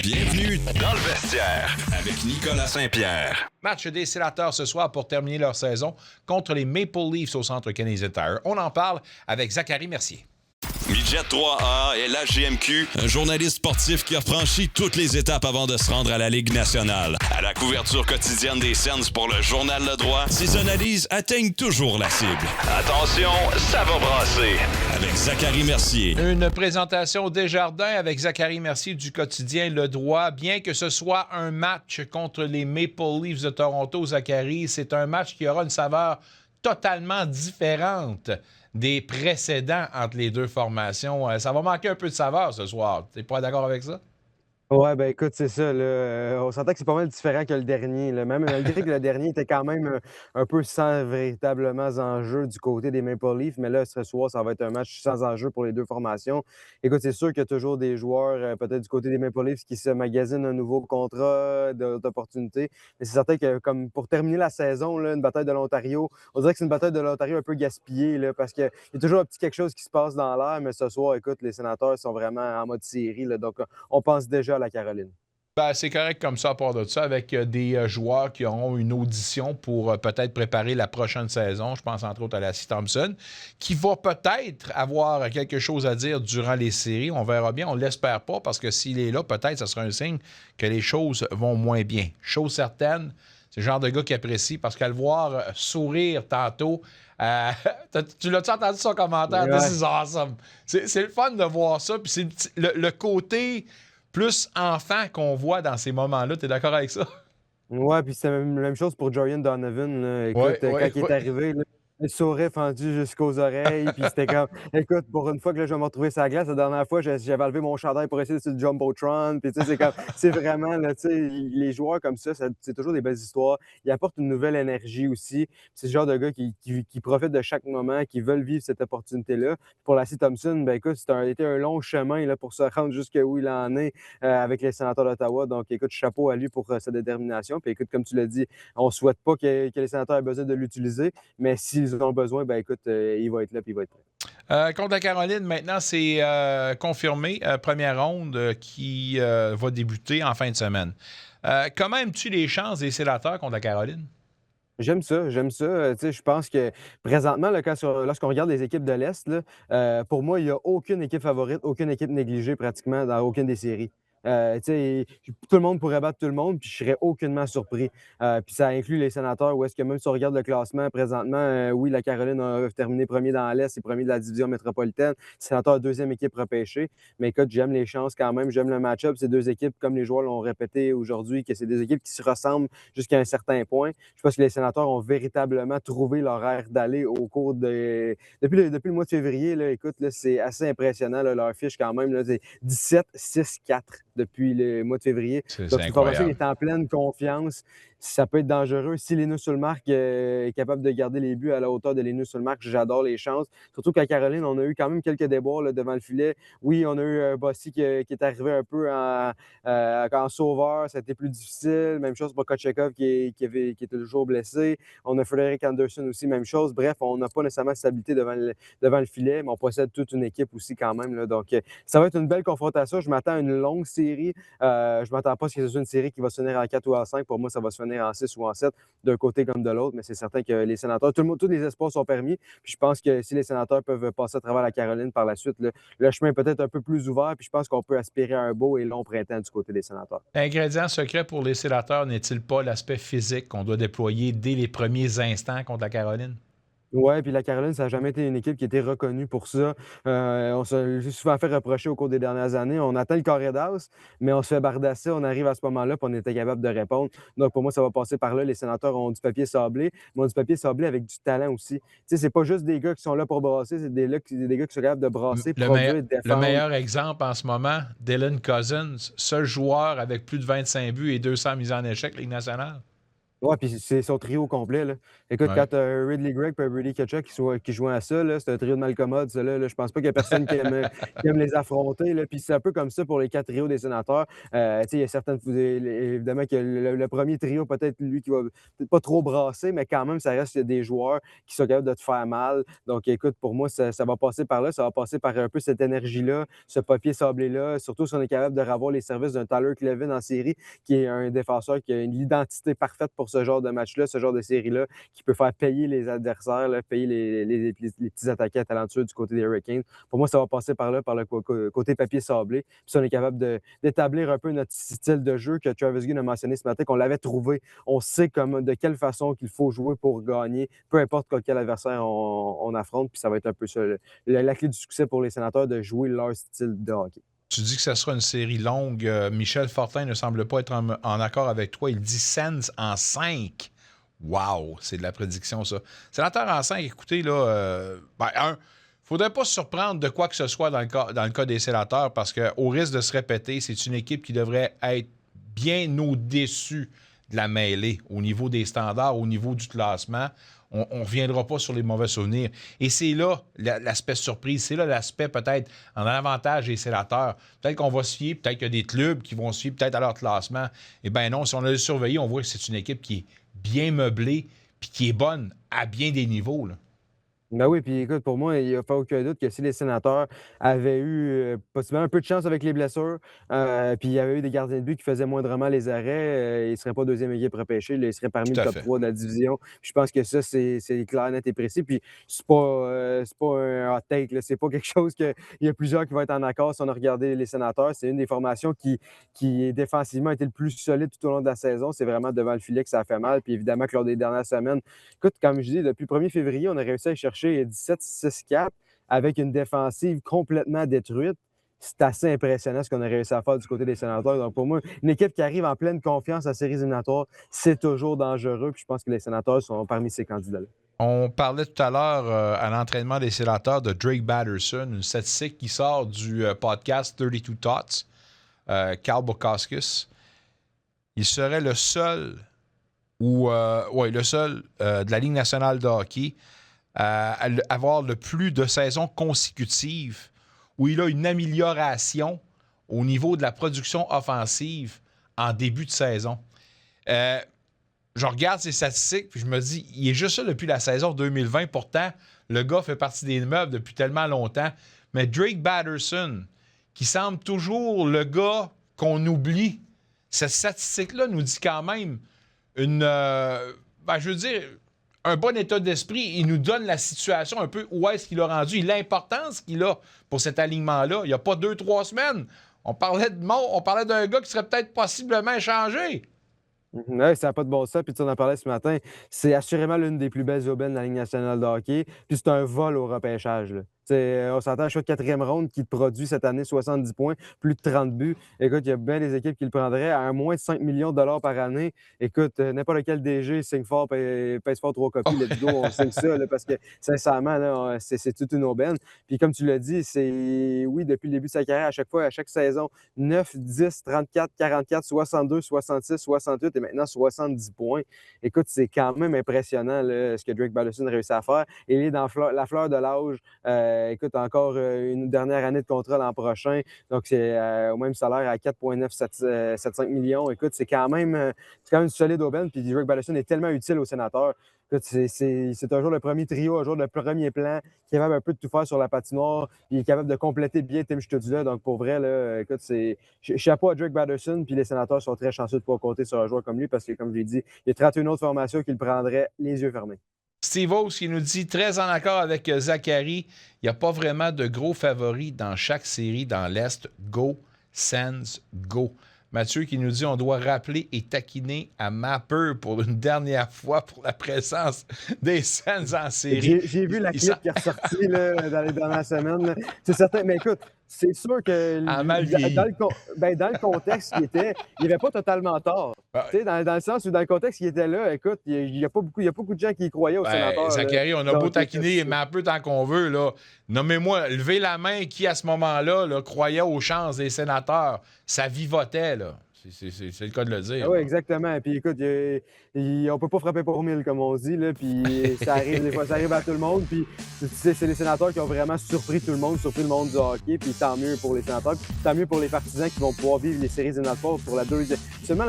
Bienvenue dans le vestiaire avec Nicolas Saint-Pierre. Match des Sénateurs ce soir pour terminer leur saison contre les Maple Leafs au Centre Canadian Tire. On en parle avec Zachary Mercier. Midget 3A et la GMQ, un journaliste sportif qui a franchi toutes les étapes avant de se rendre à la Ligue nationale. À la couverture quotidienne des Sens pour le Journal Le Droit, ses analyses atteignent toujours la cible. Attention, ça va brasser. Avec Zachary Mercier. Une présentation Desjardins avec Zachary Mercier du quotidien Le Droit. Bien que ce soit un match contre les Maple Leafs de Toronto, Zachary, c'est un match qui aura une saveur totalement différente des précédents entre les deux formations. Ça va manquer un peu de saveur ce soir. Tu n'es pas d'accord avec ça? Ouais, ben écoute, c'est ça, là. On s'entend que c'est pas mal différent que le dernier, là. Même malgré que le dernier était quand même un peu sans véritablement enjeu du côté des Maple Leafs, mais là, ce soir, ça va être un match sans enjeu pour les deux formations. Écoute, c'est sûr qu'il y a toujours des joueurs, peut-être du côté des Maple Leafs, qui se magasinent un nouveau contrat d'opportunité. Mais c'est certain que, comme pour terminer la saison, là, une bataille de l'Ontario, on dirait que c'est une bataille de l'Ontario un peu gaspillée, là, parce qu'il y a toujours un petit quelque chose qui se passe dans l'air, mais ce soir, écoute, les Sénateurs sont vraiment en mode série, là, donc on pense déjà à la Caroline. Ben, c'est correct comme ça à part de ça, avec des joueurs qui auront une audition pour peut-être préparer la prochaine saison. Je pense entre autres à Lassie Thompson, qui va peut-être avoir quelque chose à dire durant les séries. On verra bien, on ne l'espère pas, parce que s'il est là, peut-être ce sera un signe que les choses vont moins bien. Chose certaine, c'est le genre de gars qui apprécie, parce qu'à le voir sourire tantôt, tu l'as-tu entendu son commentaire? Ouais. This is awesome. C'est le fun de voir ça, puis c'est le côté plus enfant qu'on voit dans ces moments-là. T'es d'accord avec ça? Ouais, puis c'est la même chose pour Jordan Donovan, là. Écoute, Ouais, quand il est ouais. arrivé, là, le sourire fendu jusqu'aux oreilles, puis c'était comme écoute, pour une fois que là, je vais me retrouver sur la glace, la dernière fois, j'avais enlevé mon chandail pour essayer sur le Jumbotron, puis tu sais, c'est comme c'est vraiment, là, tu sais, les joueurs comme ça, c'est toujours des belles histoires. Ils apportent une nouvelle énergie aussi. C'est ce genre de gars qui profitent de chaque moment, qui veulent vivre cette opportunité-là. Pour Lassie Thompson, ben écoute, été un long chemin là, pour se rendre jusqu'où il en est avec les Sénateurs d'Ottawa. Donc, écoute, chapeau à lui pour sa détermination. Puis écoute, comme tu l'as dit, on ne souhaite pas que les Sénateurs aient besoin de l'utiliser, mais s'ils ont besoin, ben écoute, il va être là, puis il va être là. Contre la Caroline, maintenant, c'est confirmé. Première ronde qui va débuter en fin de semaine. Comment aimes-tu les chances des Sénateurs contre la Caroline? J'aime ça, j'aime ça. Tu sais, je pense que présentement, là, lorsqu'on regarde les équipes de l'Est, là, pour moi, il n'y a aucune équipe favorite, aucune équipe négligée pratiquement dans aucune des séries. Tu sais, tout le monde pourrait battre tout le monde, puis je serais aucunement surpris. Puis ça inclut les Sénateurs, où est-ce que même si on regarde le classement présentement, oui, la Caroline a terminé premier dans l'Est et premier de la division métropolitaine. Sénateurs, deuxième équipe repêchée. Mais écoute, j'aime les chances quand même, j'aime le match-up. Ces deux équipes, comme les joueurs l'ont répété aujourd'hui, que c'est des équipes qui se ressemblent jusqu'à un certain point. Je pense que les Sénateurs ont véritablement trouvé leur aire d'aller au cours de... Depuis le mois de février, là, écoute, là, c'est assez impressionnant, là, leur fiche quand même. Là, c'est 17-6-4 depuis le mois de février. Donc, une formation qui est en pleine confiance. Ça peut être dangereux. Si Linus Ullmark est capable de garder les buts à la hauteur de Linus Ullmark, j'adore les chances. Surtout qu'à Caroline, on a eu quand même quelques déboires là, devant le filet. Oui, on a eu Bossy qui est arrivé un peu en sauveur. Ça a été plus difficile. Même chose pour Kochetkov qui était toujours blessé. On a Frederick Anderson aussi, même chose. Bref, on n'a pas nécessairement de stabilité devant le filet, mais on possède toute une équipe aussi quand même. Là. Donc, ça va être une belle confrontation. Je m'attends à une longue série. Je ne m'attends pas à ce que ce soit une série qui va se finir en 4 ou en 5. Pour moi, ça va se finir en 6 ou en 7, d'un côté comme de l'autre. Mais c'est certain que les Sénateurs, tous les espoirs sont permis. Puis je pense que si les Sénateurs peuvent passer à travers la Caroline par la suite, le chemin est peut-être un peu plus ouvert. Puis je pense qu'on peut aspirer à un beau et long printemps du côté des Sénateurs. L'ingrédient secret pour les Sénateurs n'est-il pas l'aspect physique qu'on doit déployer dès les premiers instants contre la Caroline? Oui, puis la Caroline, ça n'a jamais été une équipe qui a été reconnue pour ça. On s'est souvent fait reprocher au cours des dernières années. On attend le carré d'as, mais on se fait bardasser. On arrive à ce moment-là, puis on était capable de répondre. Donc, pour moi, ça va passer par là. Les Sénateurs ont du papier sablé, mais ont du papier sablé avec du talent aussi. Tu sais, c'est pas juste des gars qui sont là pour brasser, c'est des gars qui sont capables de brasser, produire, défendre. Le meilleur exemple en ce moment, Dylan Cousins, seul joueur avec plus de 25 buts et 200 mises en échec, Ligue nationale. Ouais, puis c'est son trio complet, là. Écoute, Ouais. quand tu as Ridley Gregg et Brady Tkachuk qui jouent à ça, là, c'est un trio de malcommodes, ça, là. Je pense pas qu'il y a personne qui aime les affronter, là. Puis c'est un peu comme ça pour les 4 trios des sénateurs. Tu sais, il y a certaines évidemment que le 1er trio, peut-être lui qui va peut-être pas trop brasser, mais quand même, ça reste des joueurs qui sont capables de te faire mal. Donc écoute, pour moi, ça va passer par là. Ça va passer par un peu cette énergie-là, ce papier sablé-là, surtout si on est capable de revoir les services d'un Tyler Clevin en série, qui est un défenseur qui a une identité parfaite pour ce genre de match-là, ce genre de série-là, qui peut faire payer les adversaires, là, payer les petits attaquants talentueux du côté des Hurricanes. Pour moi, ça va passer par là, par le côté papier sablé. Puis si on est capable d'établir un peu notre style de jeu que Travis Green a mentionné ce matin, qu'on l'avait trouvé, on sait de quelle façon qu'il faut jouer pour gagner, peu importe quel adversaire on affronte. Puis ça va être un peu ça, la clé du succès pour les Sénateurs, de jouer leur style de hockey. Tu dis que ce sera une série longue. Michel Fortin ne semble pas être en accord avec toi. Il dit Sens en 5. Wow, c'est de la prédiction, ça. Sénateur en 5, écoutez, là, faudrait pas se surprendre de quoi que ce soit dans le cas des Sénateurs, parce qu'au risque de se répéter, c'est une équipe qui devrait être bien au-dessus de la mêlée, au niveau des standards, au niveau du classement. On ne reviendra pas sur les mauvais souvenirs. Et c'est là l'aspect surprise, c'est là l'aspect peut-être en avantage des Sénateurs. Peut-être qu'on va se fier, peut-être qu'il y a des clubs qui vont se fier peut-être à leur classement. Eh bien non, si on a le surveillé, on voit que c'est une équipe qui est bien meublée puis qui est bonne à bien des niveaux, là. Ben oui, puis écoute, pour moi, il n'y a pas aucun doute que si les Sénateurs avaient eu possiblement un peu de chance avec les blessures, puis il y avait eu des gardiens de but qui faisaient moindrement les arrêts, ils ne seraient pas deuxième équipe repêchée, là, ils seraient parmi Tout le à top fait. 3 de la division. Puis je pense que ça, c'est clair, net et précis. Puis c'est pas un hot take, là. C'est pas quelque chose il y a plusieurs qui vont être en accord si on a regardé les Sénateurs. C'est une des formations qui défensivement a été le plus solide tout au long de la saison. C'est vraiment devant le filet que ça a fait mal. Puis évidemment que lors des dernières semaines, écoute, comme je dis, depuis le 1er février, on a réussi à aller chercher 17-6-4 avec une défensive complètement détruite. C'est assez impressionnant ce qu'on a réussi à faire du côté des Sénateurs. Donc, pour moi, une équipe qui arrive en pleine confiance à séries éliminatoires, c'est toujours dangereux. Puis je pense que les Sénateurs sont parmi ces candidats-là. On parlait tout à l'heure à l'entraînement des Sénateurs de Drake Batterson, une statistique qui sort du podcast 32 Thoughts, Carl Bukowskis. Il serait le seul de la Ligue nationale de hockey à avoir le plus de saisons consécutives où il a une amélioration au niveau de la production offensive en début de saison. Je regarde ses statistiques puis je me dis, il est juste ça depuis la saison 2020. Pourtant, le gars fait partie des meubles depuis tellement longtemps. Mais Drake Batterson, qui semble toujours le gars qu'on oublie, cette statistique-là nous dit quand même un bon état d'esprit. Il nous donne la situation un peu où est-ce qu'il a rendu, l'importance qu'il a pour cet alignement-là. Il n'y a pas 2-3 semaines. On parlait d'un gars qui serait peut-être possiblement échangé. Oui, ça n'a pas de bon sens. Puis tu en as parlé ce matin. C'est assurément l'une des plus belles aubaines de la Ligue nationale de hockey. Puis c'est un vol au repêchage, là. On s'entend à chaque 4e ronde qui produit cette année 70 points, plus de 30 buts. Écoute, il y a bien des équipes qui le prendraient à moins de 5 millions de dollars par année. Écoute, n'importe quel DG signe fort, pèse fort 3 copies, let's go, on signe ça, là, parce que sincèrement, là, c'est toute une aubaine. Puis comme tu l'as dit, oui, depuis le début de sa carrière, à chaque fois, à chaque saison, 9, 10, 34, 44, 62, 66, 68 et maintenant 70 points. Écoute, c'est quand même impressionnant là, ce que Drake Batterson a réussi à faire. Il est dans la fleur de l'âge. Écoute, encore une dernière année de contrat l'an prochain. Donc, c'est au même salaire à 4,975 millions. Écoute, c'est quand même une solide aubaine. Puis Drake Batterson est tellement utile aux Sénateurs. Écoute, c'est un joueur de premier trio, un joueur de premier plan, qui est capable un peu de tout faire sur la patinoire. Il est capable de compléter bien Tim Stützle. Donc, pour vrai, là, écoute, c'est chapeau à Drake Batterson. Puis les Sénateurs sont très chanceux de pouvoir compter sur un joueur comme lui parce que, comme je l'ai dit, il y a 31 autres formations qui le prendraient les yeux fermés. Steve O's qui nous dit très en accord avec Zachary. Il n'y a pas vraiment de gros favoris dans chaque série dans l'Est. Go, Sens, go. Mathieu qui nous dit on doit rappeler et taquiner à Mapper pour une dernière fois pour la présence des Sens en série. J'ai vu la clip qui est ressortie là, dans les dernières semaines. C'est certain. Mais écoute, c'est sûr que dans le contexte qu'il était, il n'avait pas totalement tort. Dans le sens où dans le contexte qu'il était là, écoute, il y a pas beaucoup de gens qui y croyaient au sénateur. Zachary, on a beau taquiner mais un peu tant qu'on veut. Là. Nommez-moi, levez la main qui, à ce moment-là, croyait aux chances des sénateurs. Ça vivotait. Là. C'est le cas de le dire. Oui, exactement. Puis écoute, on peut pas frapper pour 1000, comme on dit, là, puis ça arrive des fois, ça arrive à tout le monde. Puis c'est les sénateurs qui ont vraiment surpris tout le monde, surpris le monde du hockey, puis tant mieux pour les sénateurs, puis tant mieux pour les partisans qui vont pouvoir vivre les séries éliminatoires pour la deuxième. Seulement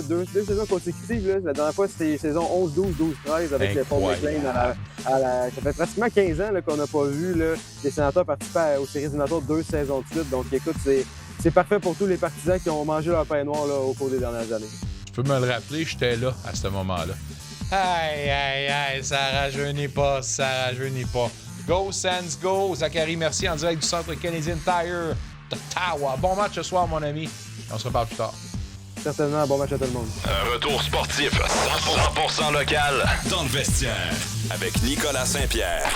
deux saisons consécutives, là. La dernière fois, c'était saison 11-12, 12-13 avec le Paul McLean ça fait pratiquement 15 ans là, qu'on n'a pas vu là, les sénateurs participer aux séries éliminatoires 2 saisons de suite. Donc écoute, c'est parfait pour tous les partisans qui ont mangé leur pain noir là, au cours des dernières années. Tu peux me le rappeler, j'étais là à ce moment-là. Aïe, ça rajeunit pas. Go, Sands, go! Zachary, merci en direct du Centre Canadian Tire d'Ottawa. Bon match ce soir, mon ami. On se reparle plus tard. Certainement, bon match à tout le monde. Un retour sportif 100% local dans le vestiaire avec Nicolas Saint-Pierre.